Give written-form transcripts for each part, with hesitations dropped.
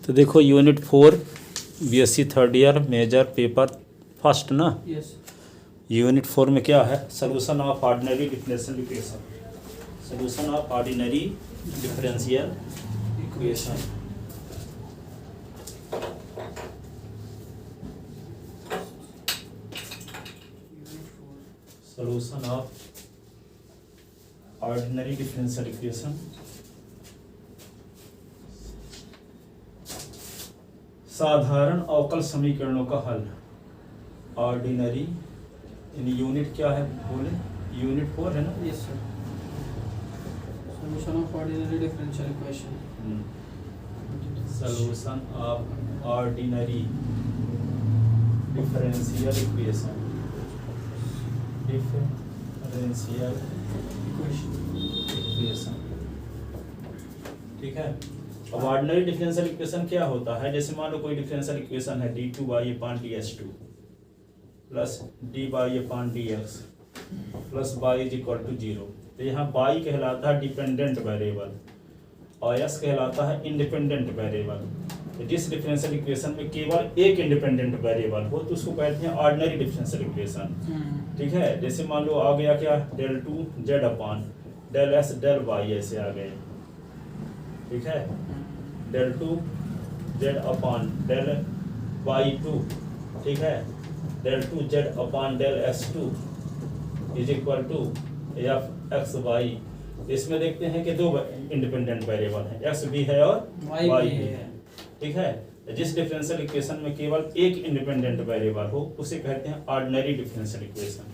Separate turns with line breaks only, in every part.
तो देखो unit 4 BSc third year major paper first ना।
यस।
यूनिट 4 में क्या है? Solution of ordinary differential equation. Solution of ordinary differential equation. Solution of ordinary differential equation. साधारण अवकल समीकरणों का हल। ऑर्डिनरी यूनिट क्या है बोले? यूनिट 4 है ना।
Yes sir. Solution of ordinary differential equation.
Solution of ordinary differential equation. Differential equation, ठीक है। अब ऑर्डिनरी डिफरेंशियल इक्वेशन क्या होता है? जैसे मान लो कोई डिफरेंशियल इक्वेशन है d2y/dx2 plus dy/dx plus y is equal to 0। तो यहाँ y कहलाता है डिपेंडेंट वेरिएबल और s कहलाता है इंडिपेंडेंट वेरिएबल। तो जिस डिफरेंशियल इक्वेशन में केवल एक इंडिपेंडेंट वेरिएबल हो तो उसको कहते हैं ऑर्डिनरी डिफरेंशियल इक्वेशन, ठीक है। जैसे मान लो आ गया क्या, del 2 z upon del s del y ऐसे आ गए, ठीक है। del 2 z upon del y2, ठीक है। del 2 z upon del s2 is equal to F X Y. इसमें देखते हैं कि दो इंडिपेंडेंट वेरिएबल हैं, एक्स भी है और वाई भी है, ठीक है। जिस डिफरेंशियल इक्वेशन में केवल एक इंडिपेंडेंट वेरिएबल हो उसे कहते हैं ऑर्डिनरी डिफरेंशियल इक्वेशन।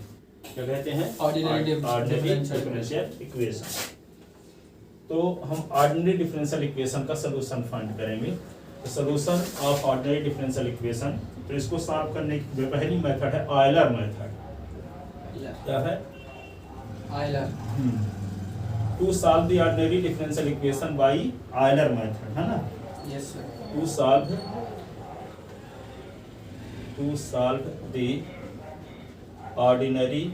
क्या कहते हैं? Ordinary differential equation. तो हम ऑर्डिनरी डिफरेंशियल इक्वेशन का सलूशन फाइंड करेंगे। तो solution of ordinary differential equation, तो इसको सॉल्व करने की पहली मेथड है ऑयलर मेथड। क्या है?
Euler.
To solve the ordinary differential equation by Euler method, है ना।
Yes sir.
To solve the ordinary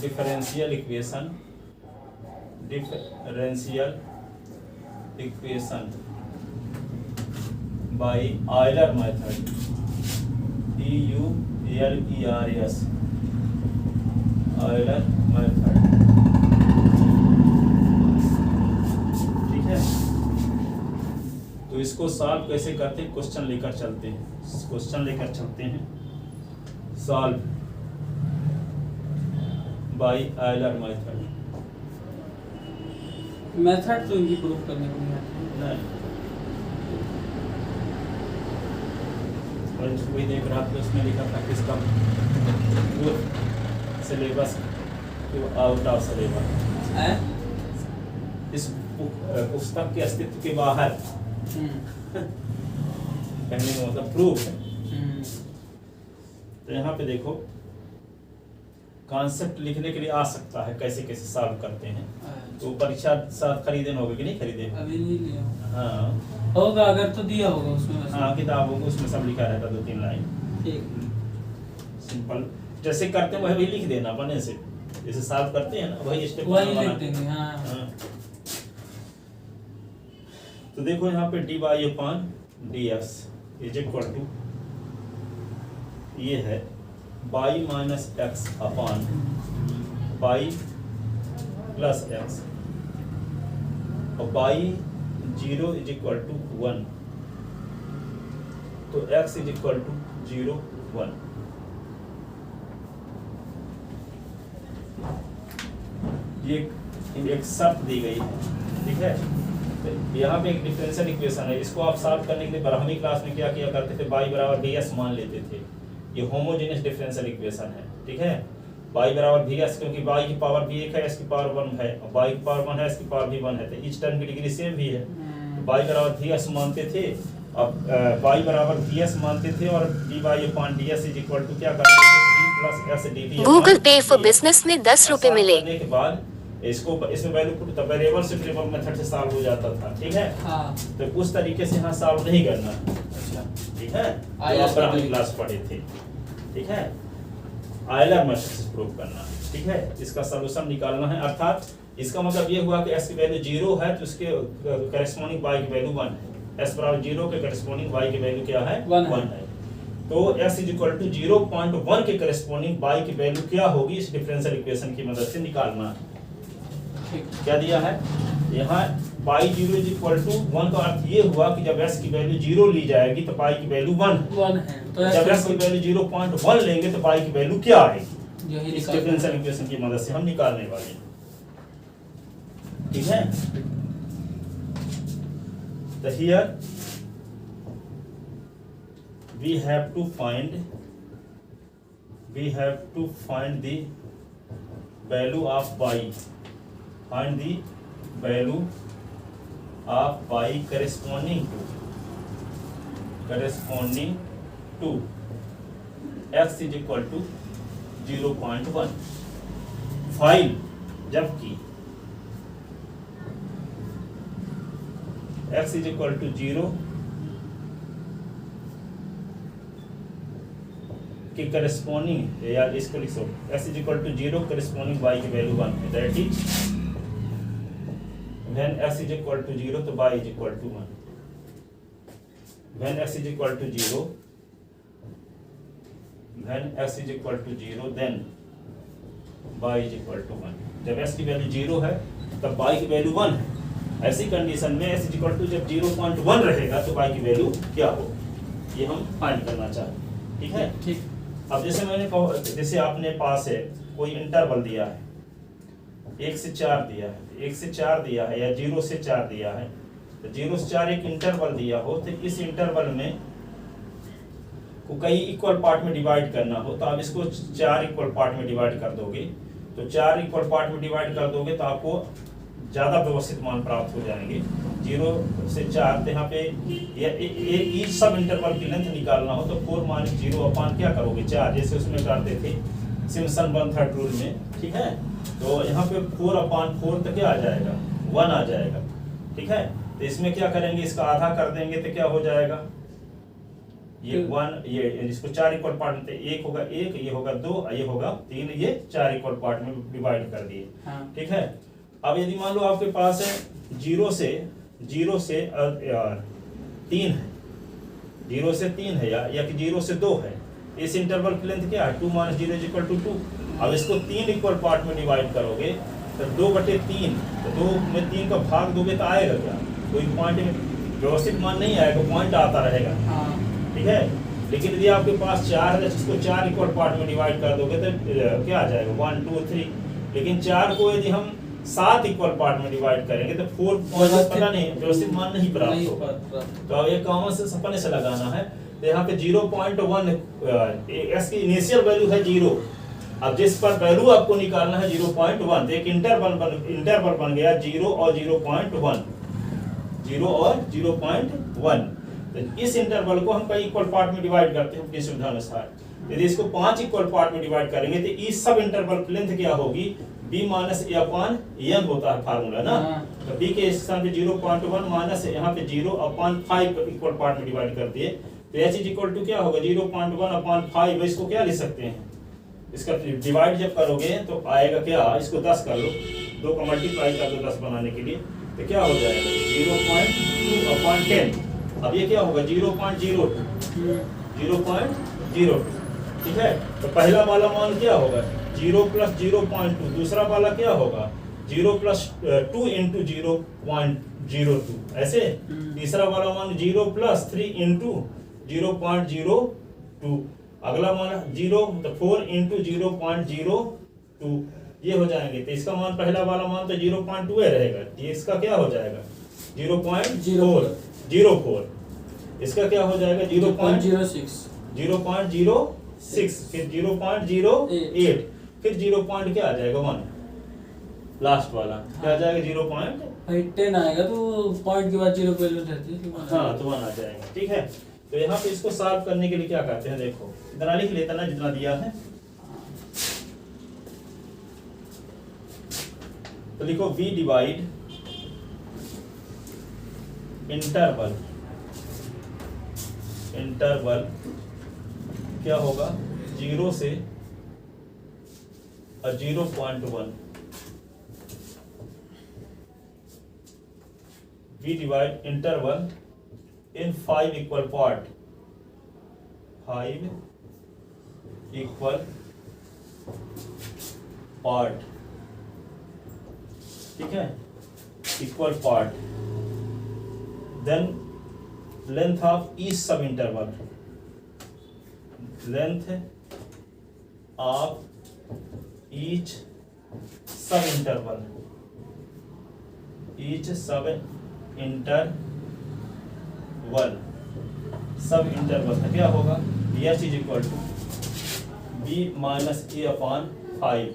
differential equation by Euler method, EULERS, Euler method, ठीक है। तो इसको सॉल्व कैसे करते हैं? क्वेश्चन लेकर चलते हैं। Solve by Euler method।
Method तो इनकी प्रूफ करने को नहीं आती।
और इसको भी देख रहा था, उसमें लिखा था किसका सिलेबस आउट ऑफ सिलेबस है, इस पुस्तक के अस्तित्व के बाहर कहने का मतलब प्रूफ है। तो यहाँ पे देखो कॉन्सेप्ट लिखने के लिए आ सकता है कैसे कैसे सॉल्व करते हैं। तो परीक्षा साथ खरीदे होगे कि नहीं खरीदे?
अभी नहीं लिया।
हाँ
होगा, अगर तो दिया होगा उसमें।
हाँ किताब होगा, उसमें सब लिखा रहता 2-3 लाइन।
ठीक।
सिंपल जैसे करते हैं वही लिख देना अपने से, जैसे सॉल्व करते हैं ना वही स्टेप
लिख देंगे। हाँ।
तो देखो यहाँ पे dy/dx इज इक्वल टू ये है y minus X upon y plus x और y0 इज इक्वल टू 1। तो x इज इक्वल टू 0 1। ये एक शर्त दी गई है, ठीक है। तो यहाँ पे एक डिफरेंशियल इक्वेशन है, इसको आप सॉल्व करने के लिए ब्राह्मणी क्लास में क्या किया करते थे? y बराबर ds मान लेते थे। ये होमोजेनियस डिफरेंशियल इक्वेशन है, ठीक है। y बराबर vs, क्योंकि y की पावर भी 1 है, s की पावर 1 है, y की पावर 1 है, s की पावर भी 1 है, तो ईच टर्म की डिग्री सेम भी है। तो y बराबर vs मानते थे, अब y बराबर vs मानते थे और dy/ds इज इक्वल टू क्या करते थे? v plus s dt।
Google पे फॉर बिजनेस में 10 रुपए मिले।
करने के बाद इसको इसमें वैल्यू पुट वेरिएबल से वेरिएबल मेथड से सॉल्व हो जाता था, ठीक है।
हाँ।
तो उस तरीके से यहाँ सॉल्व नहीं करना, अच्छा, ठीक है। आप ब्राह्मणी क्लास पढ़े थे, ठीक है। आयलर मेथड से प्रूव करना, ठीक है। इसका सॉल्यूशन निकालना है, अर्थात इसका मतलब ये हुआ कि s की वैल्यू 0 है तो इसके करेस्पॉन्डिंग y की वैल्यू 1 है। s बराबर 0 के करस्पॉन्डिंग y की वैल्यू क्या है?
One है।
1 है। तो s इज इक्वल टू 0.1 के करस्पॉन्डिंग y की वैल्यू क्या होगी, इस डिफरेंशियल इक्वेशन की मदद से निकालना है।
ठीक।
क्या दिया है यहाँ y0 इज इक्वल टू 1 का अर्थ ये हुआ कि जब s की वैल्यू 0 ली जाएगी तो y की वैल्यू 1 है।
1 है तो
जब s की वैल्यू 0.1 लेंगे तो y की वैल्यू क्या आएगी,
यही
इस
निकाल
डिफरेंशियल इक्वेशन की मदद से हम निकालने वाले हैं। ठीक है, तो here we have to find the value of y, find the value of y corresponding to x is equal to 0.1 file, जबकि x is equal to 0 के करस्पॉन्डिंग, या इसको लिखो x is equal to 0 corresponding y की value 1 है, that is when x is equal to 0 तो y is equal to 1, when x is equal to 0 then y is equal to 1। जब x की value 0 है तब y की value 1 है। ऐसी कंडीशन में x इज इक्वल टू जब 0.1 रहेगा तो y की वैल्यू क्या हो, ये हम फाइंड करना चाहते हैं। ठीक है,
ठीक।
अब जैसे मैंने कहा, जैसे आपने पास है कोई इंटरवल दिया है 1 से 4 दिया है, 1 से 4 दिया है या 0 से 4 दिया है, तो 0 से 4 एक इंटरवल दिया हो, तो इस इंटरवल में को कई इक्वल पार्ट में डिवाइड करना हो, तो आप इसको 4 इक्वल पार्ट में डिवाइड कर दोगे, तो 4 इक्वल पार्ट में डिवाइड कर दोगे तो आपको ज़्यादा व्यवस्थित मान प्राप्त हो जाएंगे। 0 से 4 तो यहाँ पे ईच सब इंटरवल की लेंथ निकालना हो तो 4 माइनस 0 अपान क्या करोगे 4, जैसे उसमें करते थे सिम्पसन 1/3 रूल में। ठीक है, तो यहाँ पे 4 अपान 4 तो क्या आ जाएगा 1 आ जाएगा। ठीक है, तो इसमें क्या करेंगे, इसका आधा कर देंगे तो क्या हो जाएगा, ये 1, ये इसको 4 इक्वल पार्ट में, 1 होगा 1, ये होगा 2, ये होगा 3, ये 4 इक्वल पार्ट में डिवाइड कर दिए।
हाँ।
ठीक है, अब यदि मान लो आपके पास है 0 से 3 है, 0 से 3 है या कि 0 से 2 है, इस इंटरवल की लेंथ क्या है 2 माइनस 0 इज इक्वल टू 2। अब इसको 3 इक्वल पार्ट में डिवाइड करोगे तो 2/3, तो 2 में 3 का भाग दोगे तो आएगा क्या, कोई पॉइंट में व्यवस्थित मान नहीं आएगा, पॉइंट आता रहेगा।
हाँ।
ठीक है, लेकिन यदि आपके पास 4 है तो इसको 4 इक्वल पार्ट में डिवाइड कर दोगे तो क्या आ जाएगा 1 2 3, लेकिन 4 को यदि हम 7 इक्वल पार्ट में डिवाइड करेंगे तो 4 पॉइंट पता नहीं, व्यवस्थित मान नहीं प्राप्त होगा। तो अब ये कॉमन से सपने से लगाना है, तो यहाँ पे 0.1 x की इनिशियल वैल्यू है 0, अब जिस पर वैल्यू आपको निकालना है 0.1, तो एक इंटरवल बन गया 0 और 0.1, 0 और 0.1। तो इस इंटरवल को हम कई इक्वल पार्ट में डिवाइड करते हैं अपनी सुविधा अनुसार। यदि इसको 5 इक्वल पार्ट में डिवाइड करेंगे तो इस सब इंटरवल की लेंथ क्या होगी, b minus a upon n होता है फार्मूला ना। तो b के स्थान पे 0.1 माइनस यहाँ पे 0 अपान 5 इक्वल पार्ट में डिवाइड कर दिए, तो h इज इक्वल टू क्या होगा 0.1 अपान 5। इसको क्या लिख सकते हैं, इसका डिवाइड जब करोगे तो आएगा क्या, इसको 10 कर लो, 2 का मल्टीप्लाई कर दो 10 बनाने के लिए, तो क्या हो जाएगा 0.2 अपान 10। अब ये क्या होगा 0.02, ठीक है। तो पहला वाला मान क्या होगा 0 प्लस 0.2, दूसरा वाला क्या होगा 0 प्लस 2 इंटू 0.02, ऐसे। तीसरा वाला मान 0 प्लस 3 इंटू 0.02, अगला मान 0 तो 4 इंटू 0.02, ये हो जाएंगे। तो इसका मान पहला वाला मान तो 0.2 रहेगा, ये इसका क्या हो जाएगा 0.04, इसका क्या हो जाएगा 0.06, फिर 0.08, फिर 0. क्या आ जाएगा 1, लास्ट वाला क्या आ जाएगा
10 आएगा तो पॉइंट के बाद 0 पे रहती है,
हाँ तो 1 आ जाएगा। ठीक है, तो यहाँ पे इसको सॉल्व करने के लिए क्या करते हैं, देखो इतना लिख लेता ना जितना दिया है, तो लिखो v डिवाइड इंटरवल क्या होगा 0 से 0.1, v divide interval in 5 equal part, 5 equal part, ठीक है, equal part, then length of each sub interval, length of each sub interval, each sub interval, sub interval है, क्या होगा, H is equal to B minus A upon 5,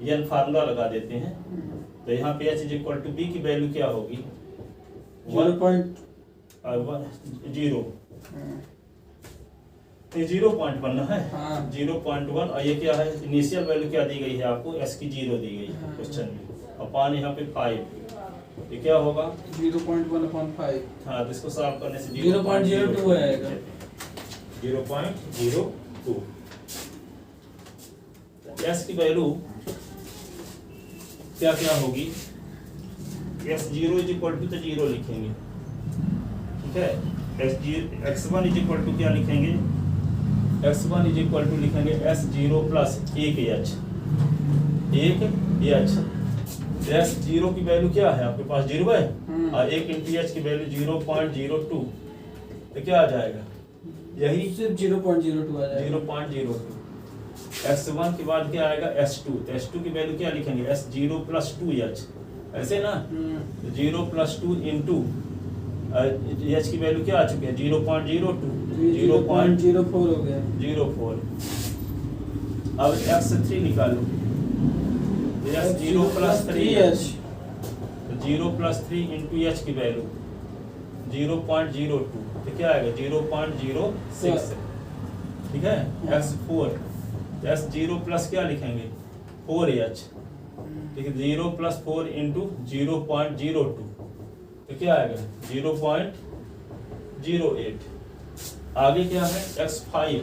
यह formula लगा देते हैं। तो यहाँ पे H is equal to B की वैल्यू क्या होगी, 0.0, ये 0.1 है, 0.1, और ये क्या है, इनिशियल वैल्यू क्या दी गई है आपको, एस की 0 दी गई है क्वेश्चन में, अपॉन यहाँ पे 5, ये क्या होगा
0.1/5।
हाँ, तो इसको सॉल्व करने से
0.02 आएगा,
0.02। एस की वैल्यू क्या क्या होगी, एस 0 इज इक्वल टू तो 0 लिखेंगे, ठीक है, x1 इज इक्वल टू क्या लिखेंगे, x1 इज इक्वल टू लिखेंगे s0 प्लस 1h, s0 की वैल्यू क्या है आपके पास 0 है, और 1 इंटू एच की वैल्यू 0.02, तो क्या आ जाएगा, यही
सिर्फ 0.02 आ जाएगा,
0.02। x1 के बाद क्या आएगा s2, तो s2 की वैल्यू क्या लिखेंगे, s0 प्लस 2h, ऐसे ना, 0 प्लस 2 इंटू एच की वैल्यू क्या आ चुकी है 0.02,
0.04 हो गया,
0.04। अब x3 निकालो, s0 plus 3h, 0 plus 3 into H की वैल्यू 0.02, तो क्या आएगा 0.06, ठीक है, x4, s0 प्लस क्या लिखेंगे 4h, ठीक है, 0 प्लस 4 इंटू 0.02, तो क्या आएगा 0.08। आगे क्या है x5,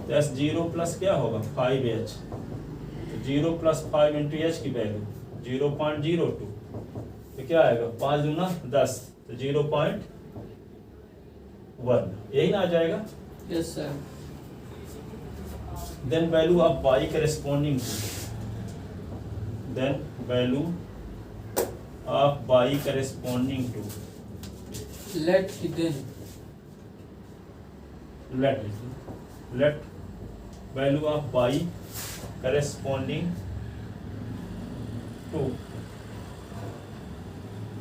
तो s0 प्लस क्या होगा 5h, 0 प्लस 5 इंटू एच की वैल्यू 0.02, तो क्या आएगा 5 दूना 10, तो 0.1, यही ना आ जाएगा।
Yes sir.
Then value of y corresponding to, then value of y corresponding to,
let
value of y corresponding to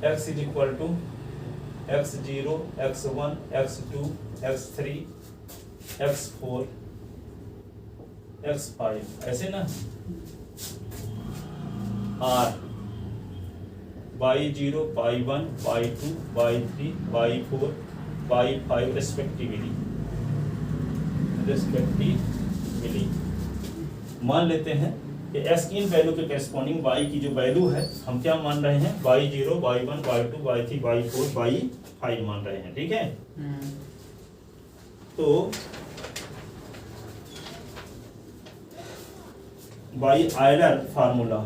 x is equal to x0, x1, x2, x3, x4, x5, ऐसे ना, r y0, y1, y2, y3, y4, y5 respectively। मान लेते हैं कि s की इन value के corresponding y की जो वैल्यू है, हम क्या मान रहे हैं, y0, y1, y2, y3, y4, y5 मान रहे हैं, ठीक है। तो बाई आयलर फार्मूला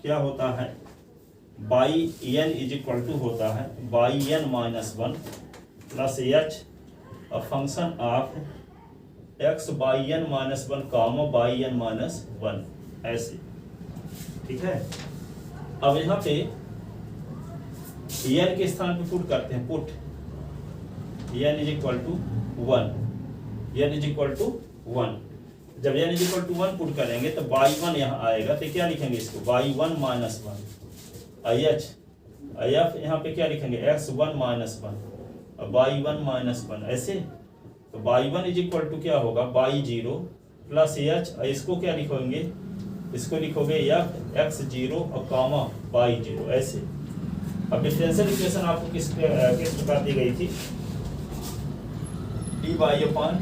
क्या होता है, y n is equal to होता है y n minus 1 plus H function of x y n minus 1 comma y n minus 1, ऐसे, ठीक है। अब यहाँ पे n के स्थान पे पुट करते हैं, put n is equal to 1, n is equal to 1, जब n is equal to 1 put करेंगे तो y1 यहाँ आएगा, तो क्या लिखेंगे इसको y1 माइनस 1, IH IF यहाँ पे क्या लिखेंगे x1 माइनस 1 और y1 माइनस 1, ऐसे। तो y1 इज इक्वल टू क्या होगा y0 प्लस h, इसको क्या लिखोगे, इसको लिखोगे x0 और कामा y0, ऐसे। अब डिफरेंशियल इक्वेशन आपको किस प्रकार दी गई थी, dy upon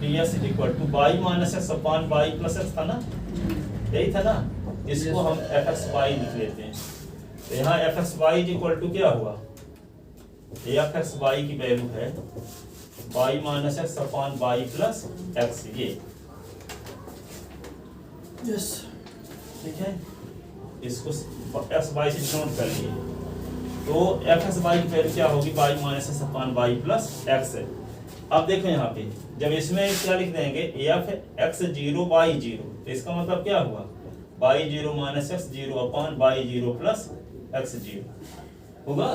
ds is equal to y minus x upon y plus x था ना, यही था ना, इसको हम fxy लिख लेते हैं। तो यहाँ fxy इज इक्वल टू क्या हुआ, fxy की वैल्यू है y minus x upon y plus x, ये
यस।
ठीक है, इसको एक्स वाई से डिनोट कर लिए, तो एफ एक्स वाई की वैल्यू क्या होगी, Y minus S upon Y plus X है। अब देखो यहाँ पे जब इसमें क्या लिख देंगे F X zero Y zero, तो इसका मतलब क्या हुआ, Y zero minus X zero upon Y zero plus X zero होगा।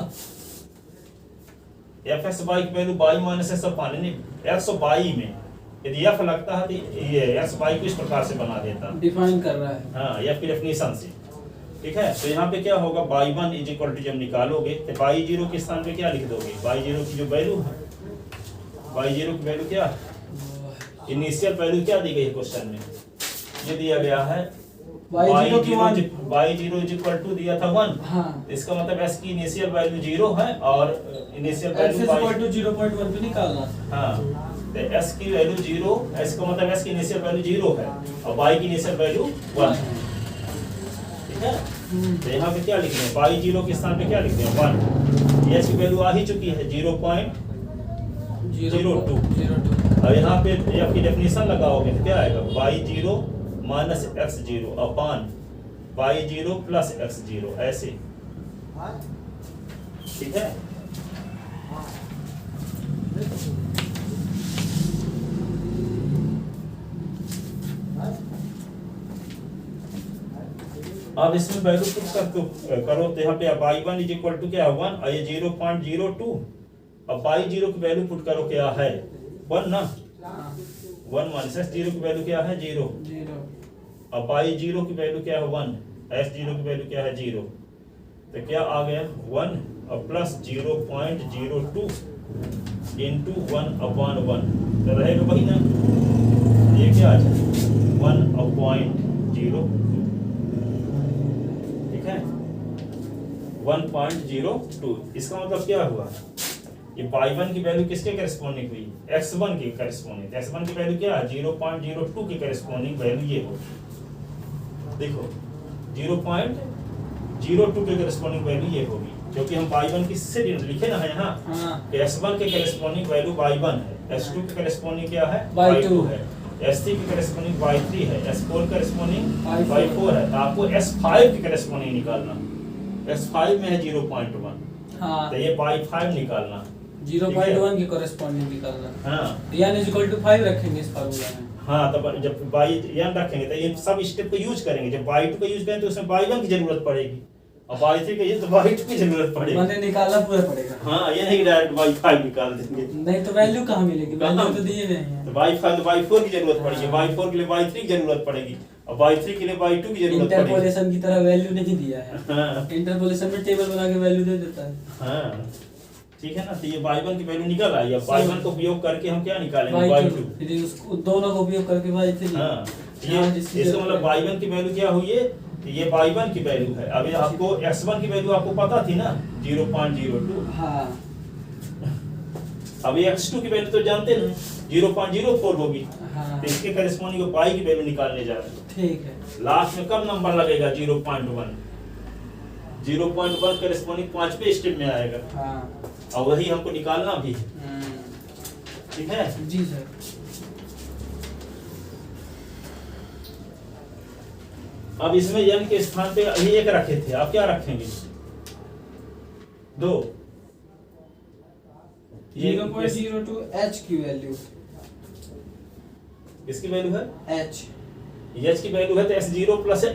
एफ एक्स वाई की value Y minus X upon X और वाई में यदि एफ लगता है तो ये एक्स वाई को इस प्रकार से बना देता,
डिफाइन कर रहा है।
हाँ एफ की डेफिनेशन से, ठीक है। तो यहाँ पे क्या होगा, Y one is equal to जब निकालोगे तो वाई जीरो के स्थान पे क्या लिख दोगे, वाई जीरो की जो वैल्यू है, वाई जीरो की वैल्यू क्या, इनिशियल वैल्यू क्या दी गई है क्वेश्चन में, ये दिया गया है Y zero is equal to दिया था 1,
हाँ।
इसका मतलब एस की इनिशियल वैल्यू 0 है और इनिशियल वैल्यू
0.1 पे निकालना।
हाँ, तो एस की वैल्यू 0, एस का मतलब एस की इनिशियल वैल्यू 0 है और वाई की इनिशियल वैल्यू 1 है, ठीक है। तो यहाँ पे क्या लिख रहे हैं, वाई जीरो के स्थान पे क्या लिख रहे हैं 1, एस की वैल्यू आ ही चुकी है 0.02, और यहाँ पे एफ की डेफिनेशन लगाओगे तो क्या आएगा, Y zero minus X zero upon Y zero plus X zero, ऐसे, ठीक है। अब इसमें वैल्यू पुट करो तो यहाँ पे y one is equal to क्या है 1 और ये 0.02, अब वाई जीरो की वैल्यू पुट करो क्या है 1 ना, 1 माइनस एस जीरो की वैल्यू क्या है 0, अब वाई जीरो की वैल्यू क्या है 1, एस जीरो की वैल्यू क्या है 0, तो क्या आ गया 1 और प्लस 0.02 इंटू 1/1, तो रहेगा वही ना, ये क्या आ जाए 1/02, ठीक है 1.02, इसका मतलब क्या हुआ, ये y1 की वैल्यू किसके करस्पॉन्डिंग हुई, x1 की करस्पॉन्डिंग, x1 की वैल्यू क्या है 0.02 की करस्पॉन्डिंग वैल्यू ये होगी, देखो 0.02 के करस्पॉन्डिंग वैल्यू ये होगी, क्योंकि हम y1 किससे लिखे ना है यहाँ, s1 के करस्पॉन्डिंग वैल्यू y1 है, s2 के करस्पॉन्डिंग क्या है y2 है, s3 के करस्पॉन्डिंग y3 है, s4 के करस्पॉन्डिंग y4 है, तो आपको s5 के करस्पॉन्डिंग निकालना, s5 में है 0.1,
हाँ।
तो ये y5 निकालना,
0.1 की कॉरेस्पॉन्डिंग निकालना,
हाँ
n इक्वल टू 5 रखेंगे इस फार्मूला में,
हाँ। तो जब y n रखेंगे तो ये सब स्टेप को यूज करेंगे, जब y2 का यूज करेंगे तो उसमें y1 की जरूरत पड़ेगी, और y3 का यूज तो y2 की जरूरत पड़ेगी,
मैंने निकालना पूरा पड़ेगा,
हाँ ये नहीं डायरेक्ट y5 निकाल देंगे,
नहीं तो वैल्यू कहाँ मिलेगी, वैल्यू तो दिए नहीं है,
तो y5 तो y4 की जरूरत पड़ेगी, y4 के लिए y3 की जरूरत पड़ेगी, और y3 के लिए y2 की जरूरत पड़ेगी,
इंटरपोलेशन की तरह वैल्यू नहीं दिया है,
हाँ
इंटरपोलेशन में टेबल बना के वैल्यू दे देता है,
हाँ, ठीक है ना। तो ये y1 की वैल्यू निकल आई, अब y1 का उपयोग करके हम क्या निकालेंगे y2,
फिर उसको दोनों का उपयोग करके y3,
हाँ ये इसका मतलब y1 की वैल्यू क्या हुई है, ये y1 की वैल्यू है, अभी आपको x1 की वैल्यू आपको पता थी ना 0.02,
हाँ।
अभी x2 की वैल्यू तो जानते हैं 0.04 होगी,
हाँ।
तो इसके करेस्पॉन्डिंग y की वैल्यू निकालने जा रहे हैं,
ठीक है,
लास्ट में कब नंबर लगेगा 0.1, 0.1 करेस्पॉन्डिंग 5वें स्टेप में आएगा,
हाँ।
और वही हमको निकालना भी, ठीक है
जी सर।
अब इसमें n के स्थान पे अभी 1 रखे थे, आप क्या रखेंगे 2,
0.02 h की वैल्यू,
किसकी वैल्यू है
h,
h की वैल्यू है तो s0 प्लस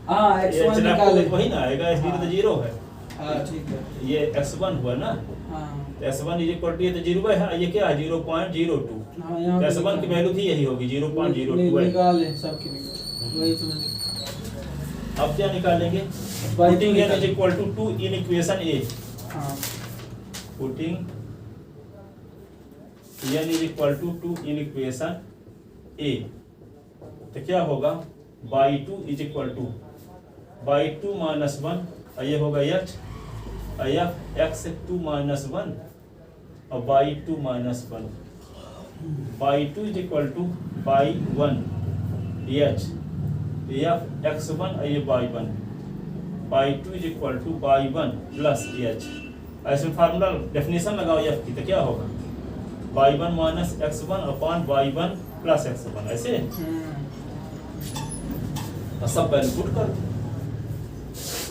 हाँ x1 निकाले,
वही ना आएगा, s0 तो 0 है,
हाँ ठीक है,
ये x1 हुआ ना,
हाँ
तो s1 इज इक्वल टू ये तो 0 है, ये क्या है 0.02,
हाँ, यहाँ
तो
पे
s1 की वैल्यू थी यही होगी 0.02 है।
निकाले सबकी निकाले, वही तो मैंने,
अब क्या निकालेंगे, putting n is equal to 2 in equation a,
हाँ
putting n is equal to 2 in equation a, तो क्या होगा y2 is equal to y2 minus 1, और ये होगा h, और यह x2 माइनस 1 और y2 minus 1, y2 is equal to y1 h, यह x1 और ये y1, y2 is equal to y1 plus h, ऐसे फार्मूला डेफिनेशन लगाओ f की, तो क्या होगा y1 minus x1 upon y1 plus x1, ऐसे और सब वैल्यू पुट कर दो।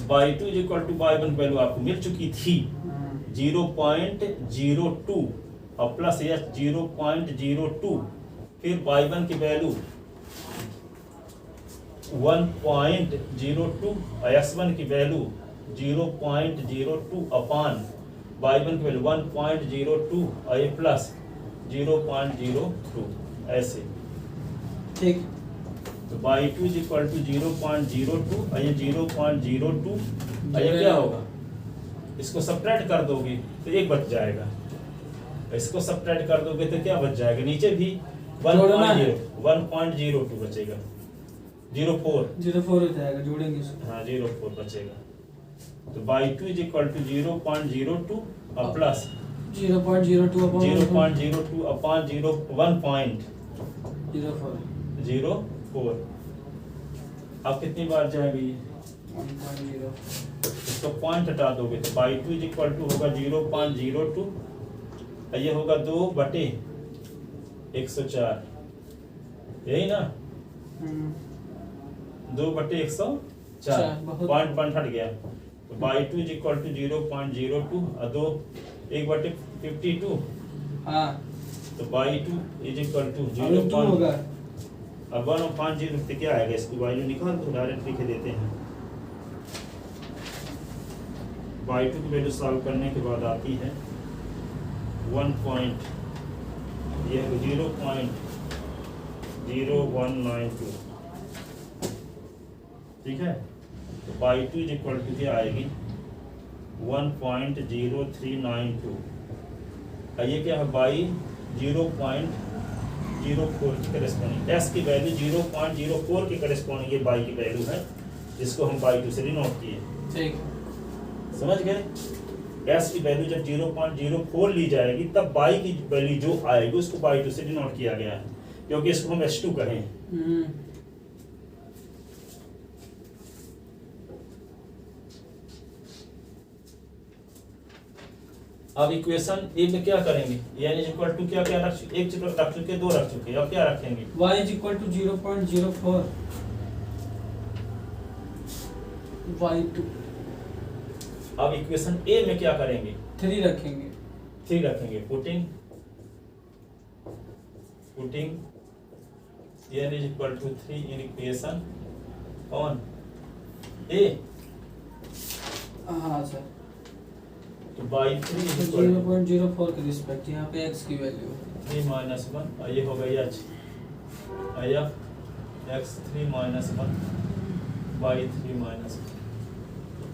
y2 is equal to y1 value आपको मिल चुकी थी 0.02 और प्लस एच 0.02, फिर y1 की वैल्यू 1.02 और x1 की वैल्यू 0.02 अपान y1 की वैल्यू 1.02 और ये प्लस 0.02 ऐसे।
ठीक।
तो y2 इज इक्वल टू 0.02 और ये 0.02 और ये क्या होगा, इसको सब्ट्रैक्ट कर दोगे तो एक बच जाएगा, इसको सब्ट्रैक्ट कर दोगे तो क्या बच जाएगा, नीचे भी 1.02 बचेगा,
0.4 हो जाएगा, जोड़ेंगे इसको।
हाँ 0.4 बचेगा। तो y2 इज इक्वल टू 0.02 और प्लस
0.02
अपॉन 1.04। अब कितनी बार जाएगा ये,
1.0।
इसको पॉइंट हटा दोगे तो y2 इज इक्वल टू होगा 0.02 और ये होगा 2/104, यही ना, 2/104, पॉइंट हट गया। तो y2 इज इक्वल टू 0.02 और 1/52।
हाँ
तो y2 इज इक्वल टू
0 होगा।
अब 1/0 तो क्या आएगा, इसकी वैल्यू निकाल दो, डायरेक्ट लिख देते हैं। y2 की वैल्यू सॉल्व करने के बाद आती है 0.0192, ठीक है। तो y2 इज इक्वल टू क्या आएगी 1.0392 और ये क्या है y 0.04 के करेस्पॉन्डिंग, s की वैल्यू 0.04 के करेस्पॉन्डिंग ये y की वैल्यू है, जिसको हम y2 से डिनोट किए।
ठीक,
समझ गए। s की वैल्यू जब 0.04 ली जाएगी तब y की वैल्यू जो आएगी उसको y2 से डिनोट किया गया है, क्योंकि इसको हम h2 कहें। अब इक्वेशन ए में क्या करेंगे, यानी इक्वल टू क्या क्या रख चुके, एक रख चुके, दो रख चुके, अब क्या रखेंगे,
y is equal to 0.04 y2।
अब इक्वेशन ए में क्या करेंगे,
3 रखेंगे,
3 रखेंगे, putting n is equal to 3 in equation on A.
हाँ सर।
तो y3 इज इक्वल टू
0.04 के रिस्पेक्ट यहाँ पे x की वैल्यू
3 - 1 और ये हो गई h if x3 - 1 y3 - 1।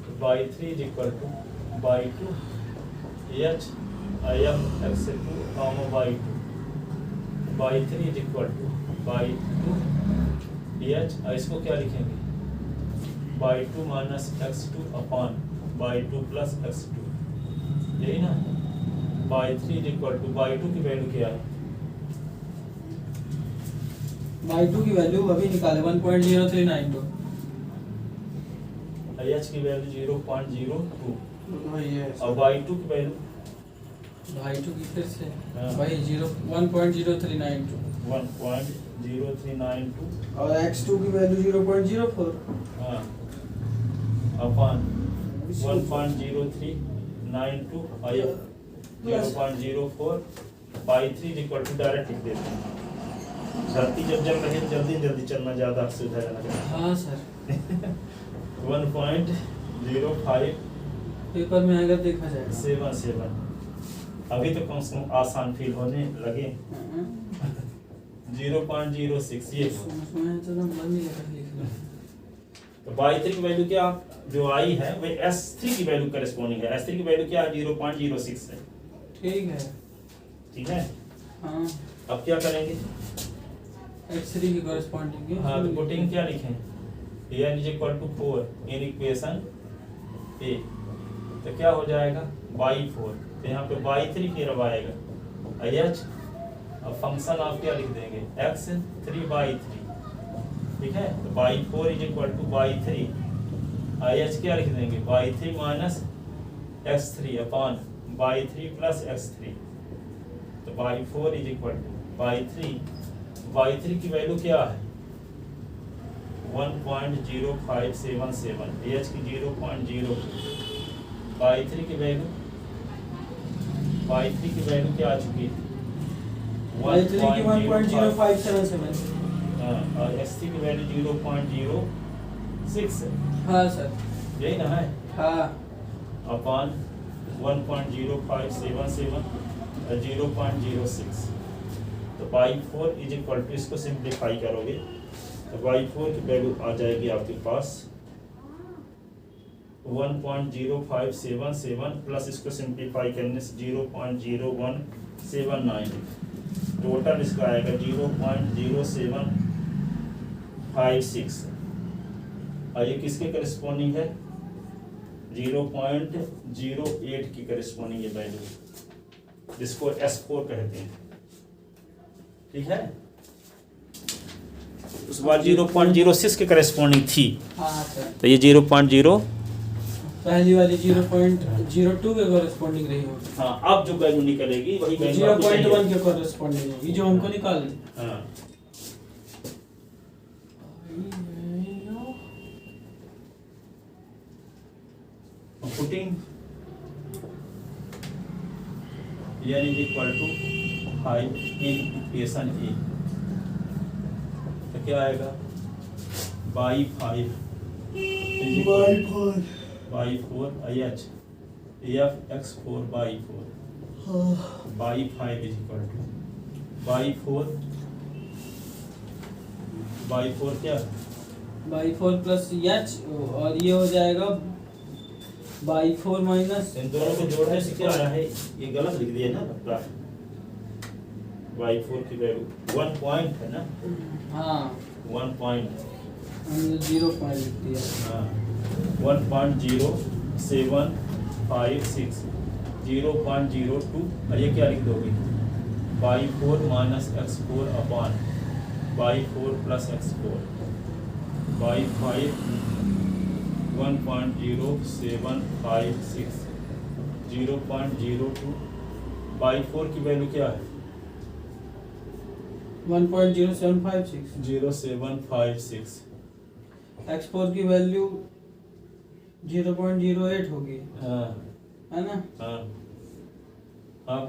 तो y3 is equal to y2 h if x2 y2। y3 is equal to y2 h, इसको क्या लिखेंगे y2 - x2 upon y2 plus x2, यही ना। y3 is equal to y2 की वैल्यू क्या है,
y2 की वैल्यू अभी निकाले 1.0392
h की वैल्यू 0.02
वही है।
और y2 की वैल्यू
y2 की फिर से
हाँ।
वही 1.0392
1.0392
और x2 की वैल्यू 0.04
हाँ अपॉन 1.0392 और 0.04 y3 is equal to direct लिख देते हैं। धरती जब जल रही है जल्दी जल्दी चलना ज्यादा सुविधाजनक है।
हाँ सर।
1.05
पेपर में अगर देखा जाएगा
77 अभी तो कम से कम आसान फील होने लगे। 0.06 ये तो y3 की वैल्यू क्या जो आई है वो s3 की वैल्यू करेस्पॉन्डिंग है, s3 की वैल्यू क्या है 0.06 है,
ठीक है।
ठीक है।
हाँ
अब क्या करेंगे,
x3 की कॉरेस्पॉन्डिंग है।
हाँ तो पुटिंग क्या लिखें, n is equal to 4 in equation A, तो क्या हो जाएगा y4, तो यहाँ पे y3 फिर अब आएगा h, अब फंक्शन आप क्या लिख देंगे x3/3, ठीक है। तो y4 is equal to y3 h क्या लिख देंगे y3 minus x3 upon y3 plus x3। तो y4 is equal to y3 की वैल्यू क्या है 1.0577, AH की 0.0, पाई 3 की वैल्यू क्या आ चुकी है?
Y3 की 1.0577।
हाँ, और SC की वैल्यू 0.06 है,
हाँ सर।
यही ना है,
हाँ
अपॉन 1.0577 और 0.06, तो पाई 4 इज इक्वल टू, इसको सिंप्लीफाई करोगे तो पाई 4 की वैल्यू आ जाएगी आपके पास 1.0577 प्लस इसको सिंप्लीफाई करने से 0.0179, टोटल इसका आएगा 0.0756, और ये किसके करस्पॉन्डिंग है? 0.08 की करस्पॉन्डिंग ये वैल्यू, जिसको S4 कहते हैं, ठीक है। उस बार 0.06 के करस्पॉन्डिंग थी,
हाँ सर।
तो ये 0.0,
पहली वाली 0.02 के कॉरेस्पॉन्डिंग रही होगी।
हाँ, अब जो वैल्यू निकलेगी वही वैल्यू
0.1 के कॉरेस्पॉन्डिंग होगी जो हमको निकालनी।
हाँ, putting n is equal to 5 in equation A, तो क्या आएगा? By 5 by 4 IH AF X4 by 4 by 5 is equal to by 4 क्या?
बाई 4 प्लस H, और ये हो जाएगा बाई 4 माइनस,
इन दोनों को जोड़ने से क्या आ रहा है? ये गलत लिख दिया ना, बाई 4 की वैल्यू 1 पॉइंट है ना,
हाँ
1 पॉइंट,
हमने 0 पॉइंट लिख दिया।
हाँ 1.0756 0.02, और ये क्या लिख दोगे? By 4 minus x4 upon by 4 plus x4 by 5 1.0756 0.02, by 4 की वैल्यू क्या है?
1.0756।
0756,
x4 की वैल्यू 0.08 होगी,
हाँ
है ना।
हाँ, अब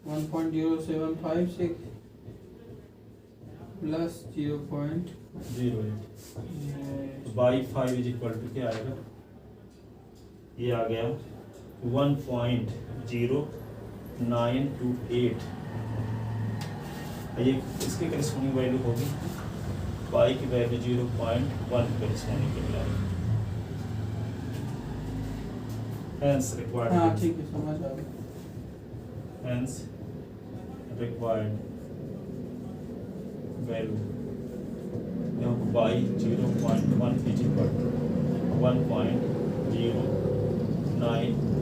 1.0756 plus 0.08।
08 by 5 is equal to क्या आएगा? ये आ गया 1.0928, ये इसके करस्पॉन्डिंग वैल्यू होगी, पाई की वैल्यू 0.1 करस्पॉन्डिंग के लिए आएगी, hence required,
हाँ ठीक है, समझ आ गया।
hence required value, यहाँ पर बाई 0.1 इज इक्वल टू 1.09